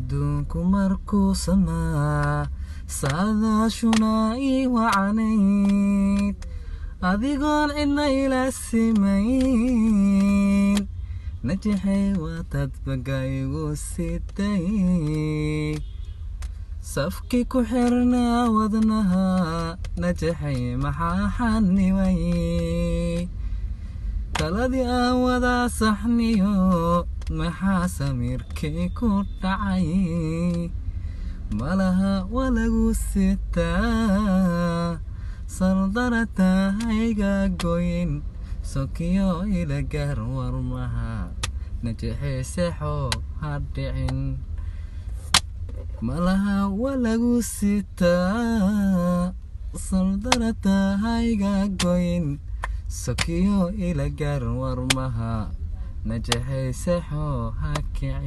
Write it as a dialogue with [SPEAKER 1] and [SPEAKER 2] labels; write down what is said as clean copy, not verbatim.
[SPEAKER 1] adduunku markuu samaa saadaashuna ii wacanayd adigoon cidna ila simayn najaxay waataad bagaygu sitay safki ku xirnaa wadnaha najaxay maxaa xanibay taladii aan wadaa saxniyo maxaa samirkii ku dhacay malaha walagu sitaa sardarata hayga goyn sokiyo ila gaar warmaha najaxay sexo hadhicin malaha walagu sitaa sardarata hayga goyn sokiyo ila gaar warmaha najaxay sexo hakicin